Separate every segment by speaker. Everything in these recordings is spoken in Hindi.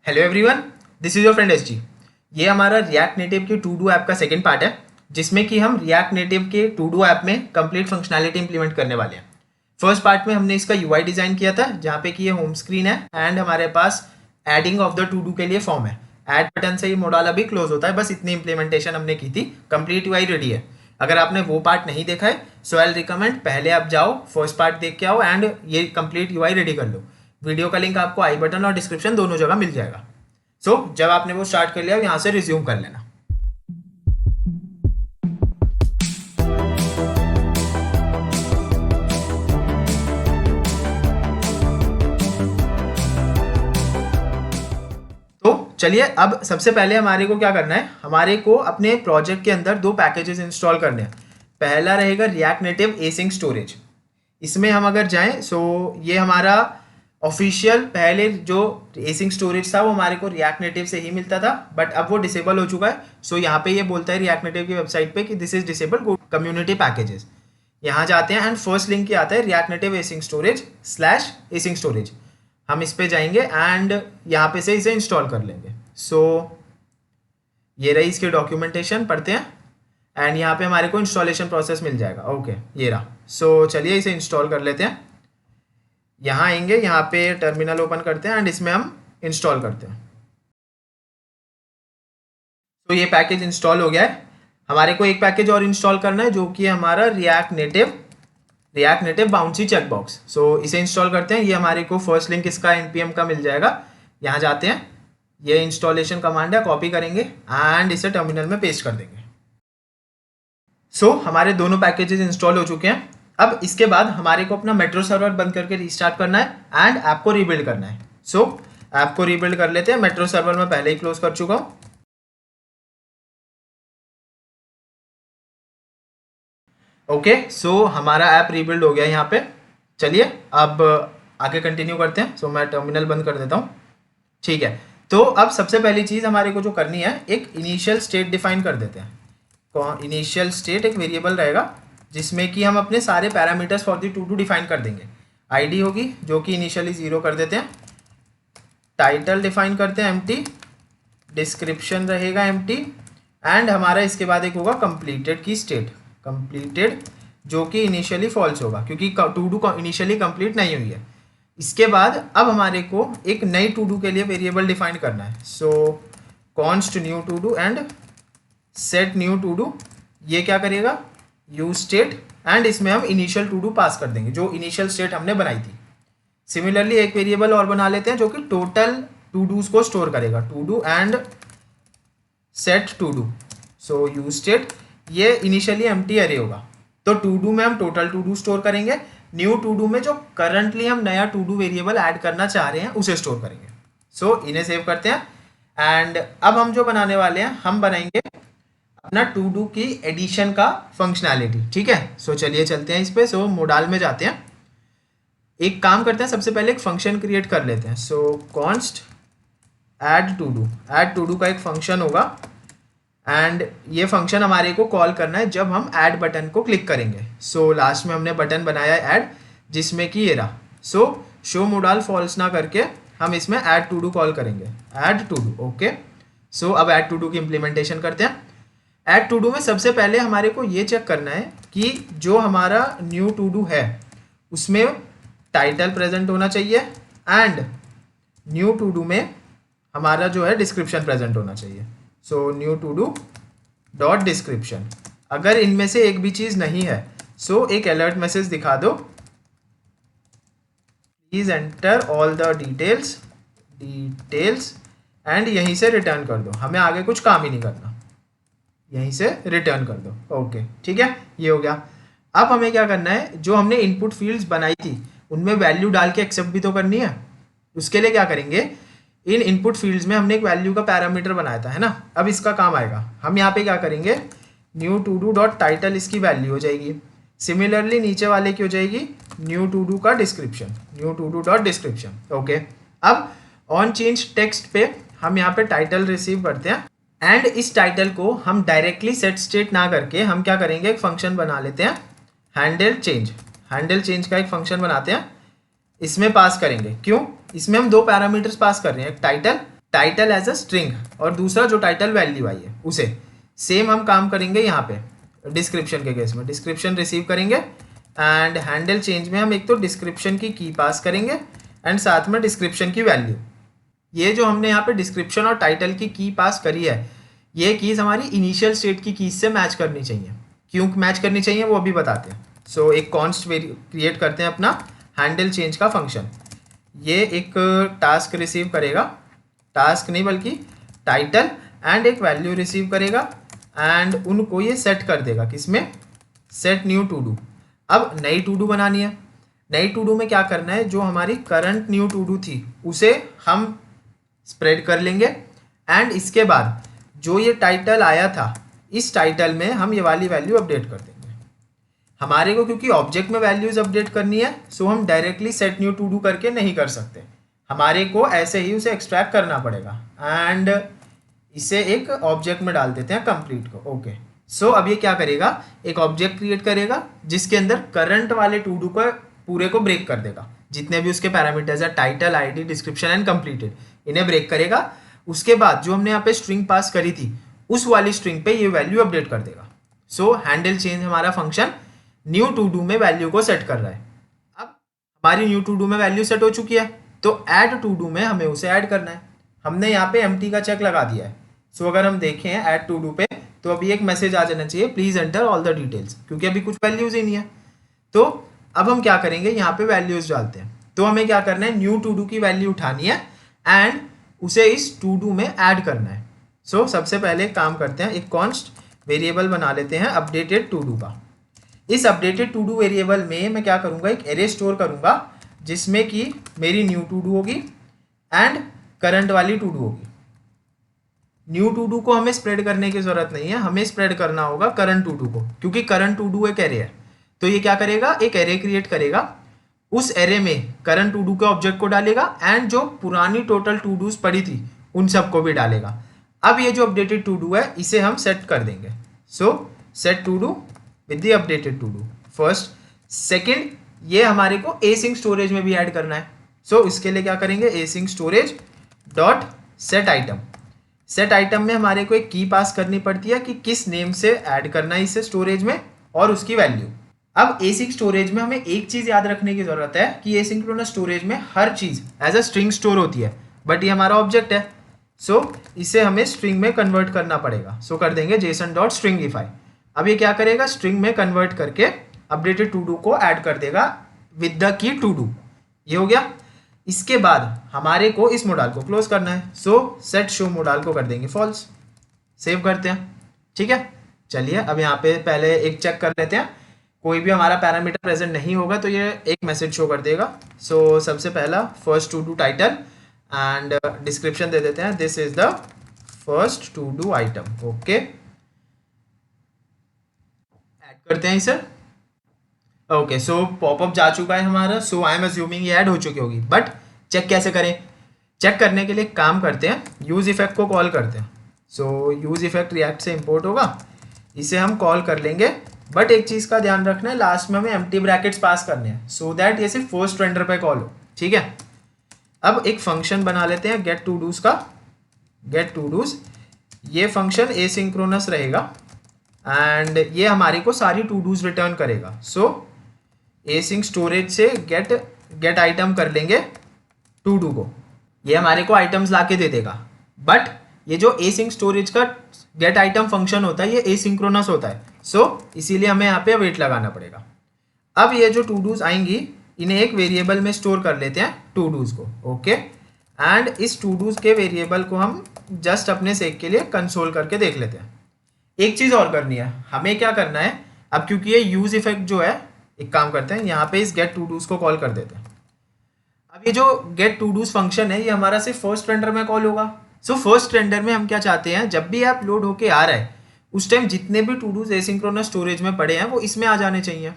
Speaker 1: Hello everyone, this is your friend S G. ये हमारा रिएक्ट नेटिव के टू डू ऐप का सेकंड पार्ट है, जिसमें कि हम रिएक्ट नेटिव के टू डू ऐप में कंप्लीट फंक्शनैलिटी इंप्लीमेंट करने वाले हैं। फर्स्ट पार्ट में हमने इसका यूआई डिज़ाइन किया था, जहाँ पे कि ये होम स्क्रीन है एंड हमारे पास adding of the to do के लिए फॉर्म है। ऐड बटन से ये मॉडल अभी क्लोज होता है, बस इतनी इंप्लीमेंटेशन हमने की थी। कंप्लीट यूआई रेडी है। अगर आपने वो पार्ट नहीं देखा है सो आई रिकमेंड पहले आप जाओ, फर्स्ट पार्ट देख के आओ एंड ये कंप्लीट यूआई रेडी कर लो। वीडियो का लिंक आपको आई बटन और डिस्क्रिप्शन दोनों जगह मिल जाएगा। जब आपने वो स्टार्ट कर लिया यहाँ से रिज्यूम कर लेना। तो चलिए, अब सबसे पहले हमारे को क्या करना है, हमारे को अपने प्रोजेक्ट के अंदर दो पैकेजेस इंस्टॉल करने हैं। पहला रहेगा रिएक्ट नेटिव एसिंक स्टोरेज। इसमें हम अगर जाएं ये हमारा ऑफिशियल पहले जो एसिंक स्टोरेज था वो हमारे को रिएक्ट नेटिव से ही मिलता था, बट अब वो डिसेबल हो चुका है। यहाँ पे ये बोलता है रिएक्ट नेटिव की वेबसाइट पे कि this is disable, go community packages. यहाँ जाते हैं एंड फर्स्ट लिंक क्या आता है, react native async storage / async storage. हम इस पे जाएंगे एंड यहाँ पे से इसे इंस्टॉल कर लेंगे। ये रही इसकी डॉक्यूमेंटेशन, पढ़ते हैं एंड यहाँ पे हमारे को इंस्टॉलेशन प्रोसेस मिल जाएगा। ओके, ये रहा। चलिए इसे इंस्टॉल कर लेते हैं। यहाँ आएंगे, यहाँ पे टर्मिनल ओपन करते हैं एंड इसमें हम इंस्टॉल करते हैं। ये पैकेज इंस्टॉल हो गया है। हमारे को एक पैकेज और इंस्टॉल करना है जो कि हमारा रिएक्ट नेटिव बाउंसी चेकबॉक्स। इसे इंस्टॉल करते हैं। ये हमारे को फर्स्ट लिंक इसका npm का मिल जाएगा। यहाँ जाते हैं, ये इंस्टॉलेशन कमांड है, कॉपी करेंगे एंड इसे टर्मिनल में पेस्ट कर देंगे। हमारे दोनों पैकेजेस इंस्टॉल हो चुके हैं। अब इसके बाद हमारे को अपना मेट्रो सर्वर बंद करके रीस्टार्ट करना है एंड ऐप को रीबिल्ड करना है। ऐप को रीबिल्ड कर लेते हैं। मेट्रो सर्वर में पहले ही क्लोज कर चुका हूँ। ओके, हमारा ऐप रीबिल्ड हो गया यहाँ पे। चलिए अब आगे कंटिन्यू करते हैं। मैं टर्मिनल बंद कर देता हूँ। ठीक है, तो अब सबसे पहली चीज़ हमारे को जो करनी है, एक इनिशियल स्टेट डिफाइन कर देते हैं। इनिशियल स्टेट एक वेरिएबल रहेगा जिसमें कि हम अपने सारे parameters for the to do define कर देंगे। आईडी होगी जो कि इनिशियली 0 कर देते हैं। टाइटल डिफाइन करते हैं एम्प्टी, डिस्क्रिप्शन रहेगा एम्प्टी एंड हमारा इसके बाद एक होगा कंप्लीटेड की स्टेट, कंप्लीटेड, जो कि इनिशियली फॉल्स होगा क्योंकि टू डू इनिशियली कंप्लीट नहीं हुई है। इसके बाद अब हमारे को एक नई टू डू के लिए वेरिएबल डिफाइन करना है। Const new to do and set new to do. ये क्या करेगा, यूज स्टेट एंड इसमें हम इनिशियल टू डू पास कर देंगे जो इनिशियल स्टेट हमने बनाई थी। सिमिलरली एक वेरिएबल और बना लेते हैं जो कि टोटल टू डूज को स्टोर करेगा, to do and set to do. Use state, ये इनिशियली एम्प्टी अरे होगा। तो टू डू में हम टोटल टू डू स्टोर करेंगे, न्यू टू डू में जो करंटली हम नया टू डू वेरिएबल ऐड करना चाह रहे हैं उसे स्टोर करेंगे। इन्हें सेव करते हैं एंड अब हम जो बनाने वाले हैं, हम बनाएंगे अपना टू डू की एडिशन का फंक्शनैलिटी। ठीक है, चलिए चलते हैं इस पे। मोडाल में जाते हैं, एक काम करते हैं, सबसे पहले एक फंक्शन क्रिएट कर लेते हैं। कॉन्स्ट ऐड टू डू का एक फंक्शन होगा एंड ये फंक्शन हमारे को कॉल करना है जब हम ऐड बटन को क्लिक करेंगे। लास्ट में हमने बटन बनाया है ऐड, जिसमें कि ये रहा। शो मोडाल फॉल्स ना करके हम इसमें ऐड टू डू कॉल करेंगे, ऐड टू डू। ओके, अब ऐड टू डू की इम्प्लीमेंटेशन करते हैं। ऐड टू डू में सबसे पहले हमारे को ये चेक करना है कि जो हमारा न्यू टू डू है उसमें टाइटल प्रेजेंट होना चाहिए एंड न्यू टू डू में हमारा जो है डिस्क्रिप्शन प्रेजेंट होना चाहिए। New to do dot description. अगर इनमें से एक भी चीज़ नहीं है एक अलर्ट मैसेज दिखा दो, please enter all the details and यहीं से रिटर्न कर दो। हमें आगे कुछ काम ही नहीं करना, यहीं से रिटर्न कर दो। ओके, ठीक है, ये हो गया। अब हमें क्या करना है, जो हमने इनपुट फील्ड्स बनाई थी उनमें वैल्यू डाल के एक्सेप्ट भी तो करनी है। उसके लिए क्या करेंगे, इन इनपुट फील्ड्स में हमने एक वैल्यू का पैरामीटर बनाया था, है ना। अब इसका काम आएगा। हम यहाँ पे क्या करेंगे, new to do dot title इसकी वैल्यू हो जाएगी। सिमिलरली नीचे वाले की हो जाएगी न्यू टू डू का description, new to do dot description. Okay, अब ऑन चेंज टेक्स्ट पे हम यहाँ पे टाइटल रिसीव करते हैं एंड इस टाइटल को हम डायरेक्टली सेट स्टेट ना करके हम क्या करेंगे, एक फंक्शन बना लेते हैं, हैंडल चेंज का एक फंक्शन बनाते हैं। इसमें पास करेंगे, क्यों, इसमें हम दो पैरामीटर्स पास कर रहे हैं, एक title title as a string और दूसरा जो टाइटल वैल्यू आई है उसे। सेम हम काम करेंगे यहाँ पे डिस्क्रिप्शन के केस में, डिस्क्रिप्शन रिसीव करेंगे एंड हैंडल चेंज में हम एक तो डिस्क्रिप्शन की पास करेंगे एंड साथ में डिस्क्रिप्शन की वैल्यू। ये जो हमने यहाँ पे डिस्क्रिप्शन और टाइटल की पास करी है, ये कीज़ हमारी इनिशियल स्टेट की कीज़ से मैच करनी चाहिए। क्यों मैच करनी चाहिए वो अभी बताते हैं। सो एक कॉन्स्ट क्रिएट करते हैं अपना हैंडल चेंज का फंक्शन। ये एक टास्क रिसीव करेगा, टास्क नहीं बल्कि टाइटल एंड एक वैल्यू रिसीव करेगा एंड उनको ये सेट कर देगा किसमें, सेट न्यू टू डू। अब नई टू डू बनानी है। नई टू डू में क्या करना है, जो हमारी करंट न्यू टू डू थी उसे हम स्प्रेड कर लेंगे एंड इसके बाद जो ये टाइटल आया था इस टाइटल में हम ये वाली वैल्यू अपडेट कर देंगे। हमारे को क्योंकि ऑब्जेक्ट में वैल्यूज अपडेट करनी है सो हम directly set new to do करके नहीं कर सकते, हमारे को ऐसे ही उसे एक्सट्रैक्ट करना पड़ेगा एंड इसे एक ऑब्जेक्ट में डाल देते हैं कंप्लीट को। ओके सो अब ये क्या करेगा, एक ऑब्जेक्ट क्रिएट करेगा जिसके अंदर करंट वाले टू डू को पूरे को ब्रेक कर देगा। जितने भी उसके पैरामीटर्स है title, ID, description and completed, इन्हें ब्रेक करेगा। उसके बाद जो हमने यहाँ पे स्ट्रिंग पास करी थी उस वाली स्ट्रिंग पे ये वैल्यू अपडेट कर देगा। सो हैंडल चेंज हमारा फंक्शन न्यू टू डू में वैल्यू को सेट कर रहा है। अब हमारी न्यू टू डू में वैल्यू सेट हो चुकी है तो ऐड टू डू में हमें उसे ऐड करना है। हमने यहाँ पे एम्प्टी का चेक लगा दिया है। सो अगर हम देखें ऐड टू डू पे तो अभी एक मैसेज आ जाना चाहिए, please enter all the details, क्योंकि अभी कुछ वैल्यूज ही नहीं है। तो अब हम क्या करेंगे, यहाँ पे वैल्यूज डालते हैं। तो हमें क्या करना है, न्यू टू डू की वैल्यू उठानी है एंड उसे इस टू डू में ऐड करना है। सो सबसे पहले काम करते हैं, एक कॉन्स्ट वेरिएबल बना लेते हैं अपडेटेड टू डू का। इस अपडेटेड टू डू वेरिएबल में मैं क्या करूँगा, एक एरे स्टोर करूँगा जिसमें कि मेरी न्यू टू डू होगी एंड करंट वाली टू डू होगी। न्यू टू डू को हमें स्प्रेड करने की जरूरत नहीं है, हमें स्प्रेड करना होगा करंट टू डू को, क्योंकि करंट टू डू एक एरे है। तो ये क्या करेगा, एक एरे क्रिएट करेगा, उस एरे में करंट टू डू के ऑब्जेक्ट को डालेगा एंड जो पुरानी टोटल टू डूज पड़ी थी उन सबको भी डालेगा। अब ये जो अपडेटेड टू डू है इसे हम सेट कर देंगे। So set to do with the updated to do first. Second, ये हमारे को एसिंक स्टोरेज में भी ऐड करना है। सो इसके लिए क्या करेंगे, async storage dot set item. Set item में हमारे को एक की पास करनी पड़ती है कि किस नेम से ऐड करना है इसे स्टोरेज में और उसकी वैल्यू। अब एसिंक स्टोरेज में हमें एक चीज़ याद रखने की जरूरत है कि एसिंक्रोनस स्टोरेज में हर चीज़ एज अ स्ट्रिंग स्टोर होती है, बट ये हमारा ऑब्जेक्ट है। सो इसे हमें स्ट्रिंग में कन्वर्ट करना पड़ेगा। सो कर देंगे जेसन डॉट स्ट्रिंगिफाई। अब ये क्या करेगा, स्ट्रिंग में कन्वर्ट करके अपडेटेड टू डू को ऐड कर देगा with the key to do. ये हो गया। इसके बाद हमारे को इस मॉडल को क्लोज करना है। सो सेट शो मॉडल को कर देंगे फॉल्स। सेव करते हैं, ठीक है। चलिए अब यहाँ पे पहले एक चेक कर लेते हैं, कोई भी हमारा पैरामीटर प्रेजेंट नहीं होगा तो ये एक मैसेज शो कर देगा। सो सबसे पहला first to do title and description दे देते हैं, this is the first to do item. Okay, add करते हैं इसे। ओके सो पॉपअप जा चुका है हमारा। सो आई एम अज्यूमिंग ये ऐड हो चुकी होगी, बट चेक कैसे करें, चेक करने के लिए काम करते हैं, यूज इफेक्ट को कॉल करते हैं। सो यूज इफेक्ट रिएक्ट से इंपोर्ट होगा, इसे हम कॉल कर लेंगे। बट एक चीज़ का ध्यान रखना है, लास्ट में हमें एम्प्टी ब्रैकेट्स पास करने हैं सो दैट ये सिर्फ फर्स्ट रेंडर पे कॉल हो, ठीक है। अब एक फंक्शन बना लेते हैं गेट टू डूज का। गेट टू डूज, ये फंक्शन एसिंक्रोनस रहेगा एंड ये हमारे को सारी टू डूज रिटर्न करेगा। सो एसिंक स्टोरेज से गेट आइटम कर लेंगे टू डू को, ये हमारे को आइटम्स ला के दे देगा। बट ये जो एसिंक स्टोरेज का गेट आइटम फंक्शन होता है ये एसिंक्रोनस होता है। सो इसीलिए हमें यहाँ पे वेट लगाना पड़ेगा। अब ये जो टू डूज आएंगी इन्हें एक वेरिएबल में स्टोर कर लेते हैं टू डूज को। ओके, एंड इस टू डूज के वेरिएबल को हम जस्ट अपने सेक के लिए कंसोल करके देख लेते हैं। एक चीज़ और करनी है, हमें क्या करना है, अब क्योंकि ये यूज इफेक्ट जो है, एक काम करते हैं यहाँ पे इस गेट टू डूज को कॉल कर देते हैं। अब ये जो गेट टू डूज फंक्शन है ये हमारा सिर्फ फर्स्ट रेंडर में कॉल होगा। सो फर्स्ट रेंडर में हम क्या चाहते हैं, जब भी ऐप लोड होके आ रहा है उस टाइम जितने भी टू डूज एसिंक्रोनस स्टोरेज में पड़े हैं वो इसमें आ जाने चाहिए।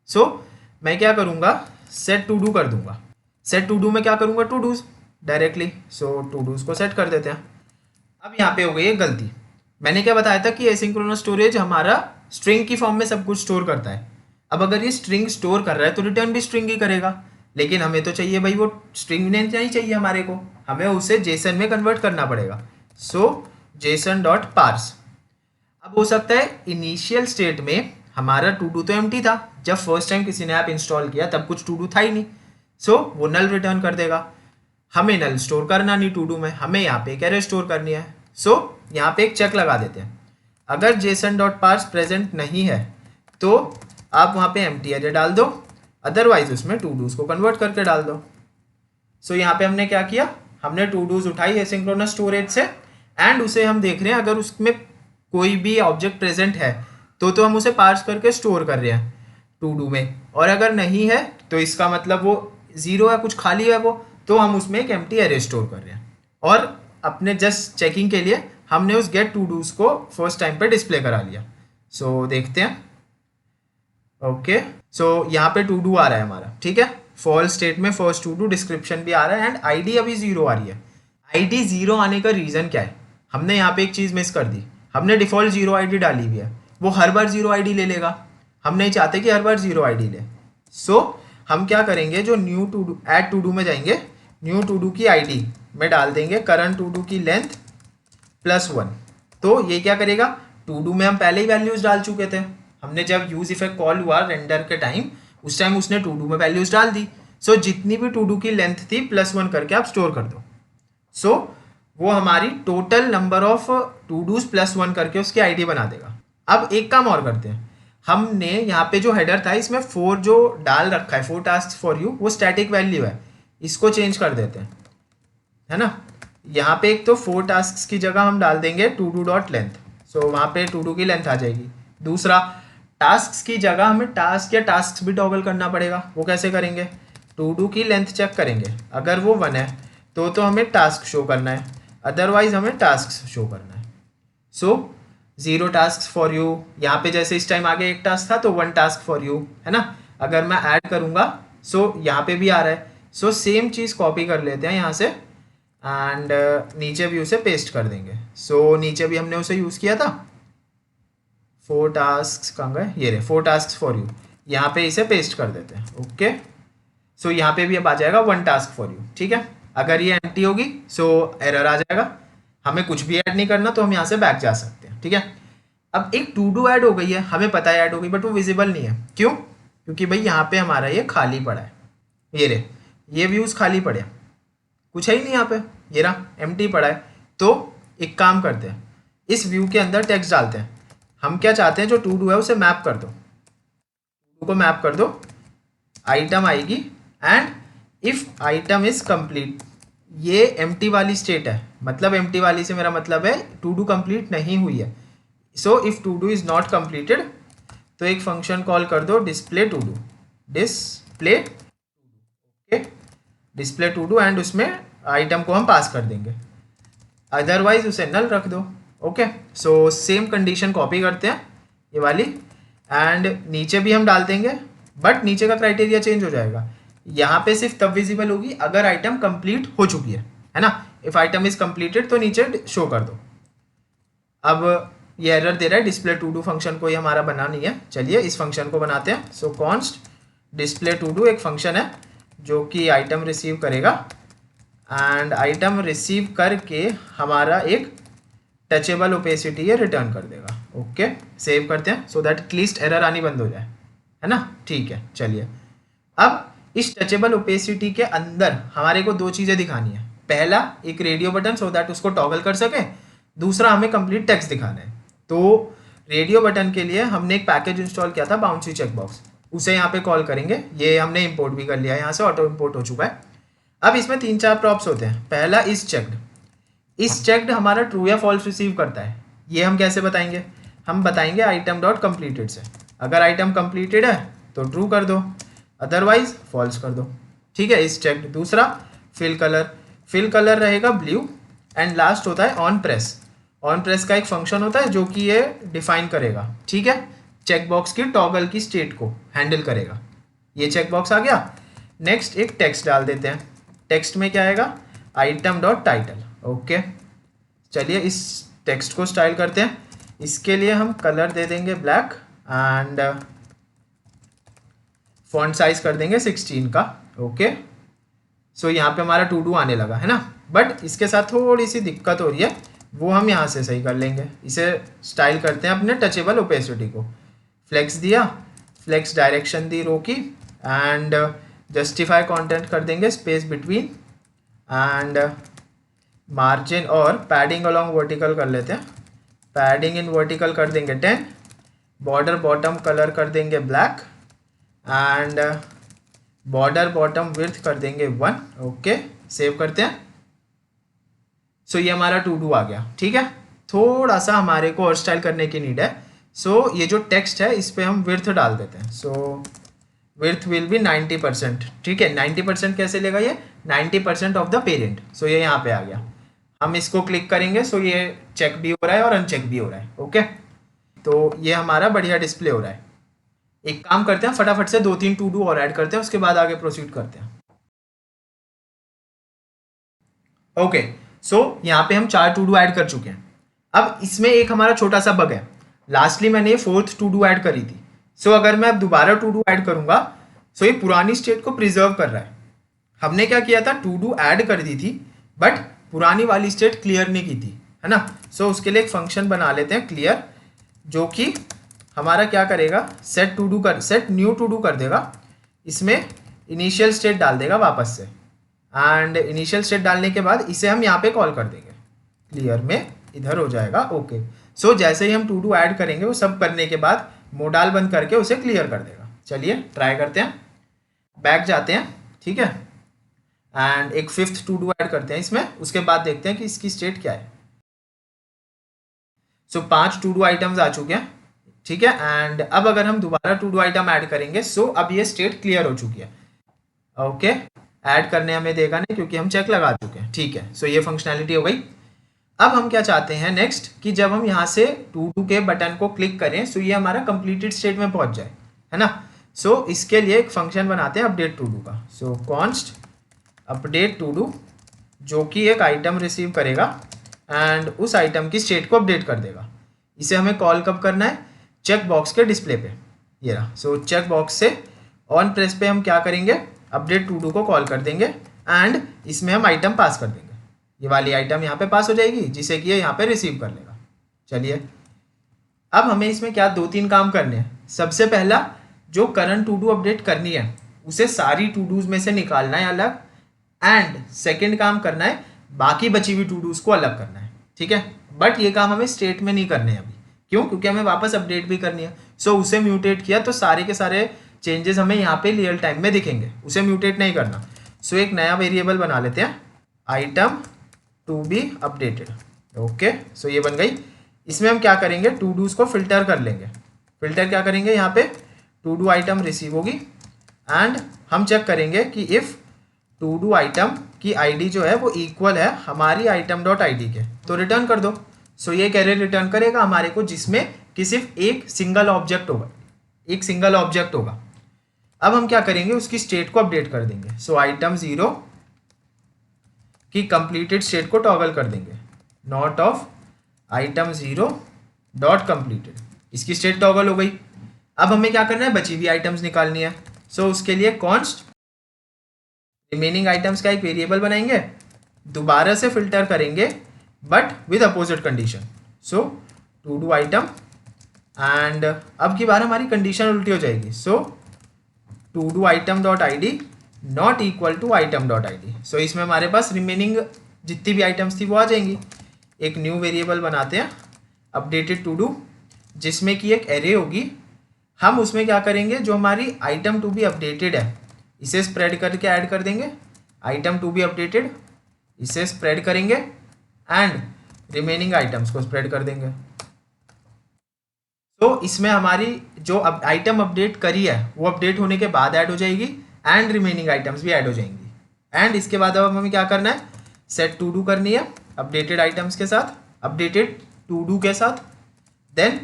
Speaker 1: सो मैं क्या करूँगा, सेट टू डू कर दूंगा। सेट टू डू में क्या करूँगा, to dos directly. So to dos को सेट कर देते हैं। अब यहाँ पे हो गई एक गलती, मैंने क्या बताया था कि एसिंक्रोनस स्टोरेज हमारा स्ट्रिंग की फॉर्म में सब कुछ स्टोर करता है। अब अगर ये स्ट्रिंग स्टोर कर रहा है तो रिटर्न भी स्ट्रिंग ही करेगा, लेकिन हमें तो चाहिए भाई वो स्ट्रिंग नहीं चाहिए हमारे को, हमें उसे जेसन में कन्वर्ट करना पड़ेगा। सो जेसन डॉट पार्स। अब हो सकता है इनिशियल स्टेट में हमारा टू डू तो एम्प्टी था, जब फर्स्ट टाइम किसी ने ऐप इंस्टॉल किया तब कुछ टू डू था ही नहीं, सो वो नल रिटर्न कर देगा। हमें नल स्टोर करना नहीं टू डू में, हमें यहाँ पे एक एरे स्टोर करनी है। सो यहाँ पे एक चेक लगा देते हैं, अगर जेसन डॉट पार्स प्रेजेंट नहीं है तो आप वहाँ पे एम्प्टी एरे डाल दो, अदरवाइज उसमें टू डूज को कन्वर्ट करके डाल दो। सो यहाँ पे हमने क्या किया, हमने टू डूज उठाई एसिंक्रोनस स्टोरेज से एंड उसे हम देख रहे हैं अगर उसमें कोई भी ऑब्जेक्ट प्रेजेंट है तो हम उसे पार्स करके स्टोर कर रहे हैं टू डू में, और अगर नहीं है तो इसका मतलब वो जीरो है, कुछ खाली है वो, तो हम उसमें एक एम्प्टी एरे स्टोर कर रहे हैं। और अपने जस्ट चेकिंग के लिए हमने उस गेट टू डूज को फर्स्ट टाइम पे डिस्प्ले करा लिया। सो देखते हैं। ओके, सो यहाँ पे टू डू आ रहा है हमारा, ठीक है, फॉल्स स्टेट में फर्स्ट टू डू डिस्क्रिप्शन भी आ रहा है एंड आईडी अभी जीरो आ रही है। आईडी जीरो आने का रीज़न क्या है, हमने यहाँ पे एक चीज़ मिस कर दी, हमने डिफ़ॉल्ट जीरो आईडी डाली हुई है, वो हर बार जीरो आईडी ले लेगा, हम नहीं चाहते कि हर बार जीरो आईडी ले। सो हम क्या करेंगे, जो new to do add to do में जाएंगे, न्यू टू डू की आईडी में डाल देंगे करंट टू डू की लेंथ +1। तो ये क्या करेगा, टू डू में हम पहले ही वैल्यूज़ डाल चुके थे, हमने जब यूज इफेक्ट कॉल हुआ रेंडर के टाइम, उस टाइम उसने टू डू में वैल्यूज़ डाल दी। सो जितनी भी टू डू की लेंथ थी +1 करके आप स्टोर कर दो। सो वो हमारी total number of to dos +1 करके उसकी आईडी बना देगा। अब एक काम और करते हैं, हमने यहाँ पे जो हेडर था इसमें 4 जो डाल रखा है, 4 टास्क फॉर यू, वो स्टैटिक वैल्यू है, इसको चेंज कर देते हैं, है ना। यहाँ पे एक तो 4 टास्क की जगह हम डाल देंगे टू डू डॉट लेंथ, सो वहाँ पे टू डू की लेंथ आ जाएगी। दूसरा, टास्क की जगह हमें टास्क या टास्क भी टॉगल करना पड़ेगा, वो कैसे करेंगे, टू डू की लेंथ चेक करेंगे, अगर वो 1 है तो हमें टास्क शो करना है, अदरवाइज हमें टास्क शो करना है। सो 0 टास्क फॉर यू, यहाँ पे जैसे इस टाइम आगे एक टास्क था तो 1 टास्क फॉर यू, है ना। अगर मैं ऐड करूँगा सो यहाँ पे भी आ रहा है, सो सेम चीज़ कॉपी कर लेते हैं यहाँ से एंड नीचे भी उसे पेस्ट कर देंगे। सो नीचे भी हमने उसे यूज़ किया था, 4 टास्क कहाँ गए, ये रहे 4 टास्क फॉर यू, यहाँ पे इसे पेस्ट कर देते हैं। ओके, सो यहाँ पे भी अब आ जाएगा 1 टास्क फॉर यू, ठीक है। अगर ये एम्प्टी होगी सो एरर आ जाएगा, हमें कुछ भी ऐड नहीं करना तो हम यहाँ से बैक जा सकते हैं, ठीक है। अब एक टू डू ऐड हो गई है, हमें पता है ऐड हो गई, बट वो विजिबल नहीं है, क्यों, क्योंकि भाई यहाँ पे हमारा ये खाली पड़ा है, ये रे ये व्यूज़ खाली पड़े, कुछ है ही नहीं यहाँ पे, ये रहा एम्प्टी पड़ा है। तो एक काम करते हैं, इस व्यू के अंदर टेक्स्ट डालते हैं, हम क्या चाहते हैं जो टू डू है उसे मैप कर दो, टू डू को मैप कर दो, आइटम आएगी and if item is complete, ये एम्प्टी वाली स्टेट है, मतलब एम्प्टी वाली से मेरा मतलब है टू डू कंप्लीट नहीं हुई है। So if to do is not completed तो एक फंक्शन कॉल कर दो display to do, display, okay, display to do and उसमें आइटम को हम पास कर देंगे, अदरवाइज उसे नल रख दो। Okay, so same condition copy करते हैं ये वाली एंड नीचे भी हम डाल देंगे, बट नीचे का क्राइटेरिया चेंज हो जाएगा, यहाँ पे सिर्फ तब विजिबल होगी अगर आइटम कंप्लीट हो चुकी है ना। इफ आइटम इज कंप्लीटेड तो नीचे शो कर दो। अब ये एरर दे रहा है, डिस्प्ले टू डू फंक्शन कोई हमारा बना नहीं है, चलिए इस फंक्शन को बनाते हैं। So const display to do एक फंक्शन है जो कि आइटम रिसीव करेगा एंड आइटम रिसीव करके हमारा एक टचेबल ओपेसिटी है रिटर्न कर देगा। ओके, सेव करते हैं सो दैट एटलीस्ट एरर आनी बंद हो जाए, है ना। ठीक है, चलिए अब इस टचेबल ओपेसिटी के अंदर हमारे को 2 चीज़ें दिखानी है, पहला एक रेडियो बटन सो दैट उसको टॉगल कर सके, दूसरा हमें कंप्लीट टेक्स्ट दिखाना है। तो रेडियो बटन के लिए हमने एक पैकेज इंस्टॉल किया था बाउंसी चेकबॉक्स, उसे यहाँ पे कॉल करेंगे, ये हमने इंपोर्ट भी कर लिया है, यहाँ से ऑटो इंपोर्ट हो चुका है। अब इसमें 3-4 प्रॉप्स होते हैं, पहला इज चेक्ड, इस चेक्ड हमारा ट्रू या फॉल्स रिसीव करता है, ये हम कैसे बताएंगे, हम बताएंगे आइटम डॉट कंप्लीटेड से, अगर आइटम कंप्लीटेड है तो ट्रू कर दो, अदरवाइज फॉल्स कर दो, ठीक है, इस चेक्ड। दूसरा फिल कलर, फिल कलर रहेगा ब्लू एंड लास्ट होता है ऑन प्रेस, ऑन प्रेस का एक फंक्शन होता है जो कि ये डिफाइन करेगा, ठीक है, चेकबॉक्स की टॉगल की स्टेट को हैंडल करेगा। ये चेकबॉक्स आ गया। नेक्स्ट एक टेक्स्ट डाल देते हैं, टेक्स्ट में क्या आएगा, आइटम डॉट टाइटल। ओके, चलिए इस टेक्स्ट को स्टाइल करते हैं, इसके लिए हम कलर दे देंगे ब्लैक एंड फॉन्ट साइज कर देंगे 16 का। ओके, सो यहाँ पे हमारा टू डू आने लगा, है ना। बट इसके साथ थोड़ी सी दिक्कत हो रही है, वो हम यहाँ से सही कर लेंगे। इसे स्टाइल करते हैं अपने टचेबल ओपेसिटी को, फ्लेक्स दिया, फ्लेक्स डायरेक्शन दी रो की, एंड जस्टिफाई कंटेंट कर देंगे स्पेस बिटवीन, एंड मार्जिन और पैडिंग अलोंग वर्टिकल कर लेते हैं, पैडिंग इन वर्टिकल कर देंगे 10, बॉर्डर बॉटम कलर कर देंगे black, and border bottom width कर देंगे 1। ओके, सेव करते हैं। सो ये हमारा टू डू आ गया। ठीक है, थोड़ा सा हमारे को और स्टाइल करने की नीड है। सो ये जो टेक्स्ट है इस पर हम विड्थ डाल देते हैं। सो विड्थ विल बी 90%। ठीक है, 90% कैसे लेगा ये? 90% ऑफ द पेरेंट। सो ये यहाँ पे आ गया। हम इसको क्लिक करेंगे, सो ये चेक भी हो रहा है और अनचेक भी हो रहा है। ओके, तो ये हमारा बढ़िया डिस्प्ले हो रहा है। एक काम करते हैं, फटाफट से 2-3 टू डू और ऐड करते हैं, उसके बाद आगे प्रोसीड करते हैं। ओके, सो यहाँ पे हम 4 टू डू ऐड कर चुके हैं। अब इसमें एक हमारा छोटा सा बग है। लास्टली मैंने ये 4th टू डू ऐड करी थी। सो अगर मैं अब दोबारा टू डू ऐड करूंगा, सो ये पुरानी स्टेट को प्रिजर्व कर रहा है। हमने क्या किया था, टू डू ऐड कर दी थी बट पुरानी वाली स्टेट क्लियर नहीं की थी, है ना। सो उसके लिए एक फंक्शन बना लेते हैं क्लियर, जो कि हमारा क्या करेगा, सेट न्यू टू डू कर देगा। इसमें इनिशियल स्टेट डाल देगा वापस से, एंड इनिशियल स्टेट डालने के बाद इसे हम यहाँ पे कॉल कर देंगे, क्लियर में इधर हो जाएगा। ओके, सो जैसे ही हम टू डू ऐड करेंगे, वो सब करने के बाद मोडाल बंद करके उसे क्लियर कर देगा। चलिए ट्राई करते हैं, बैक जाते हैं। ठीक है, एंड एक 5th टू डू ऐड करते हैं इसमें, उसके बाद देखते हैं कि इसकी स्टेट क्या है। सो 5 टू डू आइटम्स आ चुके हैं। ठीक है, एंड अब अगर हम दोबारा टू डू आइटम ऐड करेंगे, सो अब ये स्टेट क्लियर हो चुकी है। ओके, ऐड करने हमें देगा नहीं क्योंकि हम चेक लगा चुके हैं। ठीक है, सो ये फंक्शनैलिटी हो गई। अब हम क्या चाहते हैं नेक्स्ट, कि जब हम यहाँ से टू डू के बटन को क्लिक करें, सो ये हमारा कंप्लीटेड स्टेट में पहुंच जाए, है ना। सो इसके लिए एक फंक्शन बनाते हैं अपडेट टू डू का। So const update to do, जो कि एक आइटम रिसीव करेगा एंड उस आइटम की स्टेट को अपडेट कर देगा। इसे हमें कॉल कब करना है, चेक बॉक्स के डिस्प्ले पे, ये रहा। सो चेक बॉक्स से ऑन प्रेस पे हम क्या करेंगे, अपडेट टू डू को कॉल कर देंगे, एंड इसमें हम आइटम पास कर देंगे। ये वाली आइटम यहाँ पे पास हो जाएगी, जिसे कि ये यहाँ पे रिसीव कर लेगा। चलिए, अब हमें इसमें क्या 2-3 काम करने हैं। सबसे पहला, जो करंट टू डू अपडेट करनी है उसे सारी टू डूज में से निकालना है अलग, एंड सेकेंड काम करना है बाकी बची हुई टू डूज को अलग करना है। ठीक है, बट ये काम हमें स्टेट में नहीं करने हैं अभी। क्यों? क्योंकि हमें वापस अपडेट भी करनी है। सो उसे म्यूटेट किया तो सारे के सारे चेंजेस हमें यहाँ पे रियल टाइम में दिखेंगे, उसे म्यूटेट नहीं करना। सो एक नया वेरिएबल बना लेते हैं, item to be updated. Okay, so ये बन गई। इसमें हम क्या करेंगे, टू डूज को फिल्टर कर लेंगे। फिल्टर क्या करेंगे, यहाँ पे टू डू आइटम रिसीव होगी, एंड हम चेक करेंगे कि इफ़ टू डू आइटम की आईडी जो है वो इक्वल है हमारी आइटम डॉट आईडी के, तो रिटर्न कर दो। सो ये कैरे रिटर्न करेगा हमारे को, जिसमें कि सिर्फ एक सिंगल ऑब्जेक्ट होगा, एक सिंगल ऑब्जेक्ट होगा। अब हम क्या करेंगे, उसकी स्टेट को अपडेट कर देंगे। सो आइटम 0 की कंप्लीटेड स्टेट को टॉगल कर देंगे, not of item 0 dot completed, इसकी स्टेट टॉगल हो गई। अब हमें क्या करना है, बची हुई आइटम्स निकालनी है। सो उसके लिए कॉन्स्ट रिमेनिंग आइटम्स का एक वेरिएबल बनाएंगे, दोबारा से फिल्टर करेंगे but with opposite condition. So to do item, and अब की बार हमारी कंडीशन उल्टी हो जाएगी। So to do item dot I D not equal to item dot I D. So इसमें हमारे पास रिमेनिंग जितनी भी आइटम्स थी वो आ जाएंगी। एक न्यू वेरिएबल बनाते हैं अपडेटेड टू डू, जिसमें कि एक एरे होगी। हम उसमें क्या करेंगे, जो हमारी आइटम टू बी अपडेटेड है इसे स्प्रेड करके ऐड कर देंगे, आइटम टू बी अपडेटेड इसे स्प्रेड करेंगे, एंड रिमेनिंग आइटम्स को स्प्रेड कर देंगे। तो इसमें हमारी जो अब आइटम अपडेट करी है वो अपडेट होने के बाद ऐड हो जाएगी, एंड रिमेनिंग आइटम्स भी ऐड हो जाएंगी। एंड इसके बाद अब हमें क्या करना है, सेट टू डू करनी है अपडेटेड आइटम्स के साथ, अपडेटेड टू डू के साथ। देन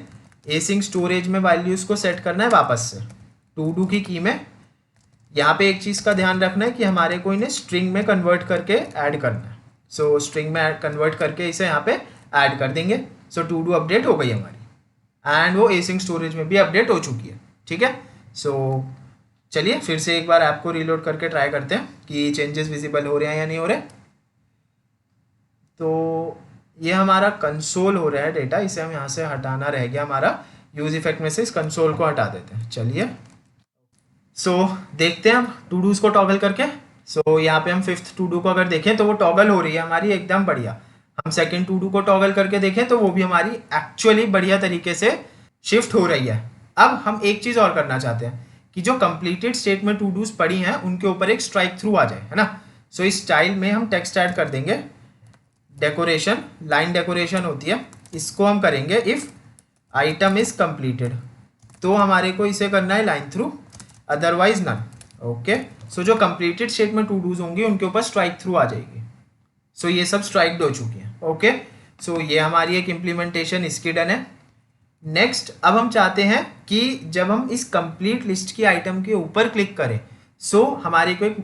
Speaker 1: एसिंग स्टोरेज में वैल्यूज़ को सेट करना है वापस से टू डू की की में। यहाँ पे एक चीज़ का ध्यान रखना है कि हमारे को इन्हें स्ट्रिंग में कन्वर्ट करके ऐड करना है। सो स्ट्रिंग में कन्वर्ट करके इसे यहाँ पे ऐड कर देंगे। सो टू डू अपडेट हो गई हमारी, एंड वो एसिंग स्टोरेज में भी अपडेट हो चुकी है। ठीक है, सो चलिए फिर से एक बार ऐप को रीलोड करके ट्राई करते हैं कि चेंजेस विजिबल हो रहे हैं या नहीं हो रहे। तो ये हमारा कंसोल हो रहा है डेटा, इसे हम यहाँ से हटाना रह गया हमारा, यूज इफेक्ट में से इस कंसोल को हटा देते हैं। चलिए देखते हैं हम टू डूज को टॉगल करके। यहाँ पे हम फिफ्थ टू डू को अगर देखें तो वो टॉगल हो रही है हमारी एकदम बढ़िया। हम सेकंड टू डू को टॉगल करके देखें तो वो भी हमारी एक्चुअली बढ़िया तरीके से शिफ्ट हो रही है। अब हम एक चीज़ और करना चाहते हैं कि जो कंप्लीटेड स्टेट में टू डूज पड़ी हैं उनके ऊपर एक स्ट्राइक थ्रू आ जाए, है ना। इस स्टाइल में हम टेक्स्ट ऐड कर देंगे, डेकोरेशन, लाइन डेकोरेशन होती है, इसको हम करेंगे इफ़ आइटम इज कंप्लीटेड, तो हमारे को इसे करना है line through, otherwise none. Okay, जो कंप्लीटेड स्टेट में टू डूज होंगी उनके ऊपर स्ट्राइक थ्रू आ जाएगी। ये सब स्ट्राइक्ड हो चुकी हैं। ओके, ये हमारी एक इम्प्लीमेंटेशन इसकी डन है। नेक्स्ट, अब हम चाहते हैं कि जब हम इस कंप्लीट लिस्ट की आइटम के ऊपर क्लिक करें हमारे को एक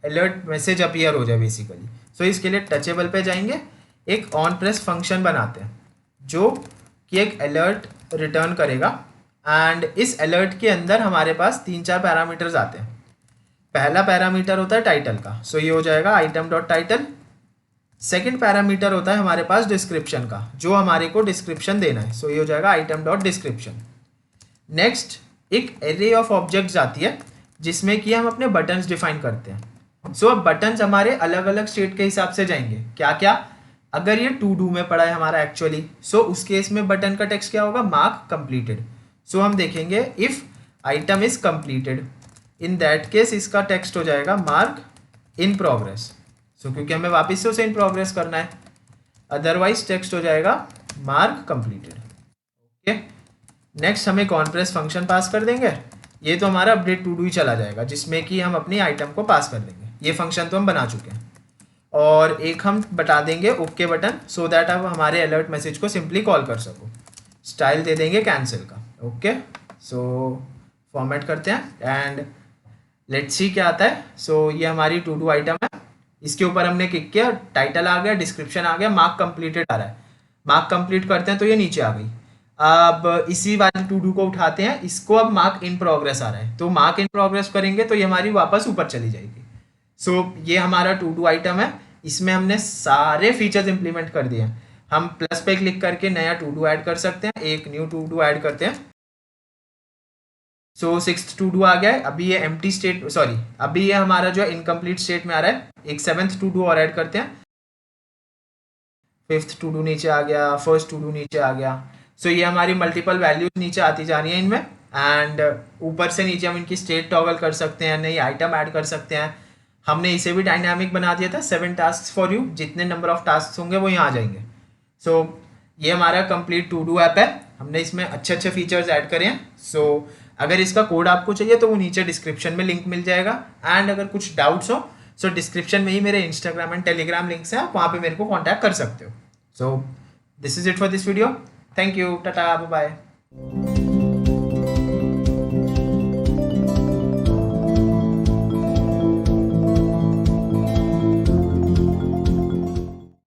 Speaker 1: अलर्ट मैसेज अपीयर हो जाए बेसिकली। इसके लिए टचेबल पे जाएंगे, एक ऑन प्रेस फंक्शन बनाते हैं जो कि एक अलर्ट रिटर्न करेगा। एंड इस अलर्ट के अंदर हमारे पास 3-4 पैरामीटर्स आते हैं। पहला पैरामीटर होता है टाइटल का, ये हो जाएगा item dot title. Second parameter होता है हमारे पास डिस्क्रिप्शन का, जो हमारे को डिस्क्रिप्शन देना है, ये हो जाएगा आइटम डॉट डिस्क्रिप्शन। नेक्स्ट, एक एरे ऑफ ऑब्जेक्ट्स आती है जिसमें कि हम अपने बटन्स डिफाइन करते हैं। अब बटन्स हमारे अलग अलग स्टेट के हिसाब से जाएंगे। क्या क्या, अगर ये टू डू में पड़ा है हमारा एक्चुअली, उस केस में बटन का टेक्स्ट क्या होगा, मार्क कंप्लीटेड। हम देखेंगे if item is completed, in that case इसका टेक्स्ट हो जाएगा मार्क इन प्रोग्रेस, क्योंकि हमें वापस से उसे इन प्रोग्रेस करना है। अदरवाइज टेक्स्ट हो जाएगा मार्क कंप्लीटेड। ओके, नेक्स्ट हम एक ऑन प्रेस फंक्शन पास कर देंगे। ये तो हमारा अपडेट टू डू ही चला जाएगा, जिसमें कि हम अपनी आइटम को पास कर देंगे। ये फंक्शन तो हम बना चुके हैं। और एक हम बता देंगे ओके बटन, सो दैट आप हमारे अलर्ट मैसेज को सिंपली कॉल कर सको। स्टाइल दे देंगे कैंसिल का। ओके, फॉर्मेट करते हैं एंड लेट्स सी क्या आता है। ये हमारी टू डू आइटम है, इसके ऊपर हमने क्लिक किया, टाइटल आ गया, डिस्क्रिप्शन आ गया, मार्क कंप्लीटेड आ रहा है। मार्क कंप्लीट करते हैं तो ये नीचे आ गई। अब इसी वाले टू डू को उठाते हैं, इसको अब मार्क इन प्रोग्रेस आ रहा है, तो मार्क इन प्रोग्रेस करेंगे तो ये हमारी वापस ऊपर चली जाएगी। ये हमारा टू डू आइटम है, इसमें हमने सारे फीचर्स इंप्लीमेंट कर दिए हैं। हम प्लस पे क्लिक करके नया टू डू ऐड कर सकते हैं, एक न्यू टू डू ऐड करते हैं। सिक्स्थ टू डू आ गया है, अभी ये एम्प्टी स्टेट, अभी ये हमारा जो इनकम्प्लीट स्टेट में आ रहा है। एक सेवेंथ टू डू और ऐड करते हैं, फिफ्थ टू डू नीचे आ गया, फर्स्ट टू डू नीचे आ गया। ये हमारी मल्टीपल वैल्यूज नीचे आती जा रही हैं इनमें। एंड ऊपर से नीचे हम इनकी स्टेट टॉगल कर सकते हैं, नई आइटम ऐड कर सकते हैं। हमने इसे भी डायनामिक बना दिया था, 7 टास्क फॉर यू, जितने नंबर ऑफ टास्क होंगे वो यहाँ आ जाएंगे। ये हमारा कंप्लीट टू डू ऐप है, हमने इसमें अच्छे अच्छे फीचर्स ऐड करे हैं। अगर इसका कोड आपको चाहिए तो वो नीचे डिस्क्रिप्शन में लिंक मिल जाएगा। एंड अगर कुछ डाउट्स हो डिस्क्रिप्शन में ही मेरे इंस्टाग्राम एंड टेलीग्राम लिंक्स हैं, आप वहाँ पे मेरे को कॉन्टैक्ट कर सकते हो। This is it for this video. Thank you, tata, bye bye.